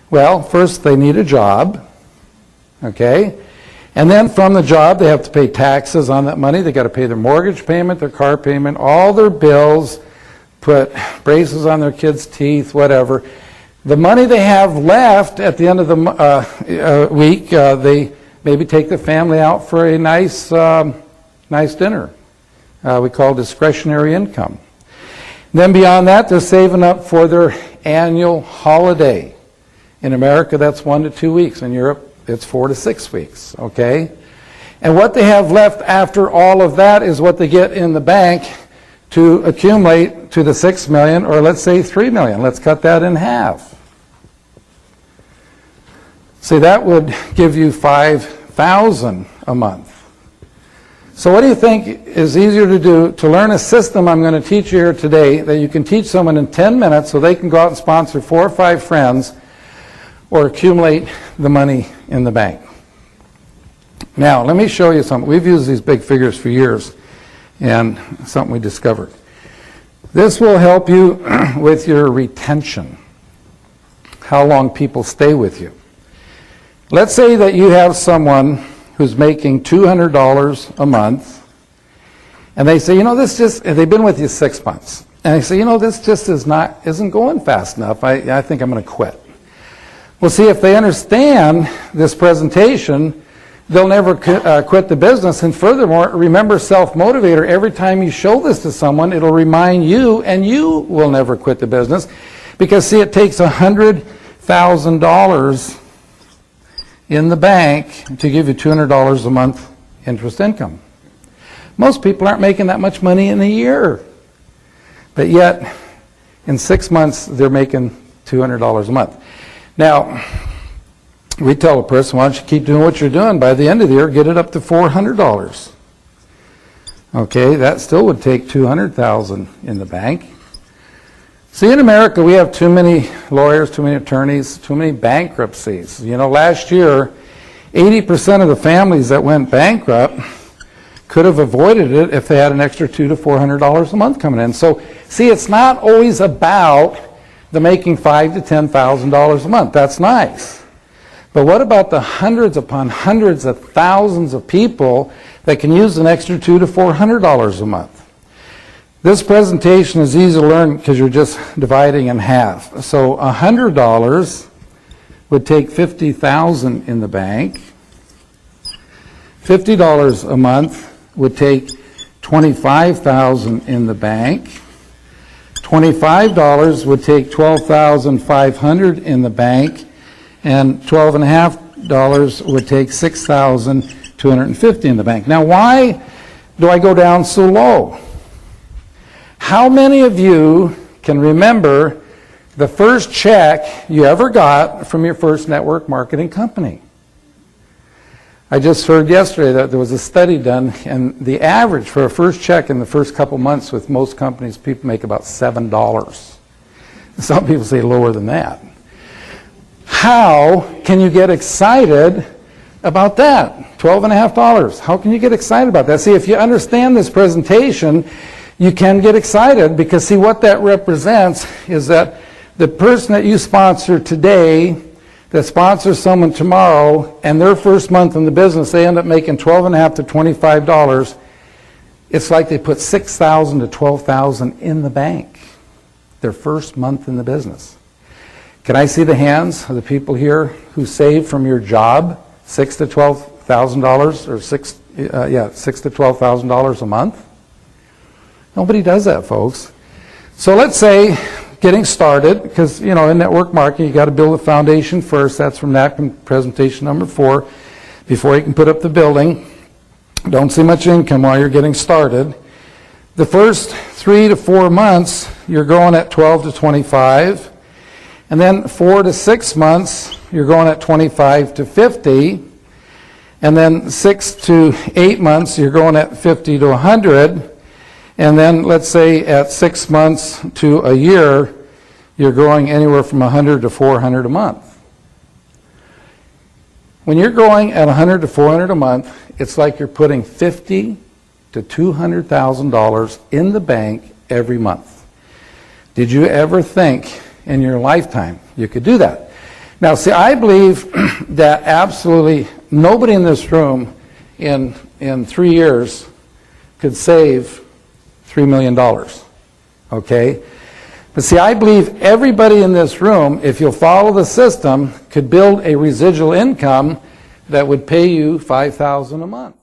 Well, first they need a job, okay? And then from the job, they have to pay taxes on that money. They got to pay their mortgage payment, their car payment, all their bills, put braces on their kids' teeth, whatever. The money they have left at the end of the week, they maybe take the family out for a nice dinner. We call discretionary income. Then beyond that, they're saving up for their annual holiday. In America, that's 1 to 2 weeks. In Europe, it's 4 to 6 weeks, okay? And what they have left after all of that is what they get in the bank to accumulate to the $6 million, or let's say $3 million. Let's cut that in half. See, that would give you $5,000 a month. So what do you think is easier to do? To learn a system I'm going to teach you here today that you can teach someone in 10 minutes so they can go out and sponsor 4 or 5 friends or accumulate the money in the bank. Now, let me show you something. We've used these big figures for years, and something we discovered. This will help you with your retention, how long people stay with you. Let's say that you have someone who's making $200 a month, and they say, you know, this just, and they've been with you 6 months, and they say, you know, this just isn't going fast enough. I think I'm going to quit. Well, see, if they understand this presentation, they'll never quit the business. And furthermore, remember self-motivator. Every time you show this to someone, it'll remind you, and you will never quit the business. Because, see, it takes $100,000 in the bank to give you $200 a month interest income. Most people aren't making that much money in a year. But yet, in 6 months, they're making $200 a month. Now, we tell a person, why don't you keep doing what you're doing? By the end of the year, get it up to $400. Okay, that still would take $200,000 in the bank. See, in America, we have too many lawyers, too many attorneys, too many bankruptcies. You know, last year, 80% of the families that went bankrupt could have avoided it if they had an extra $200 to $400 a month coming in. So, see, it's not always about the making $5,000 to $10,000 a month. That's nice. But what about the hundreds upon hundreds of thousands of people that can use an extra $200 to $400 a month? This presentation is easy to learn because you're just dividing in half. So $100 would take $50,000 in the bank. $50 a month would take $25,000 in the bank. $25 would take $12,500 in the bank, and $12.50 would take $6,250 in the bank. Now, why do I go down so low? How many of you can remember the first check you ever got from your first network marketing company? I just heard yesterday that there was a study done, and the average for a first check in the first couple months with most companies, people make about $7. Some people say lower than that. How can you get excited about that? $12.50. How can you get excited about that? See, if you understand this presentation, you can get excited because, see, what that represents is that the person that you sponsor today that sponsors someone tomorrow, and their first month in the business, they end up making $12.50 to $25. It's like they put $6,000 to $12,000 in the bank their first month in the business. Can I see the hands of the people here who saved from your job $6,000 to $12,000 or $6,000 to $12,000 a month? Nobody does that, folks. So let's say, getting started, because, you know, in network marketing, you got to build a foundation first. That's from presentation number 4. Before you can put up the building, don't see much income while you're getting started. The first 3 to 4 months, you're going at 12 to 25. And then 4 to 6 months, you're going at 25 to 50. And then 6 to 8 months, you're going at 50 to 100. And then, let's say, at 6 months to a year, you're growing anywhere from 100 to 400 a month. When you're growing at 100 to 400 a month, it's like you're putting $50,000 to $200,000 in the bank every month. Did you ever think in your lifetime you could do that? Now, see, I believe that absolutely nobody in this room in 3 years could save $3 million, okay? But see, I believe everybody in this room, if you'll follow the system, could build a residual income that would pay you $5,000 a month.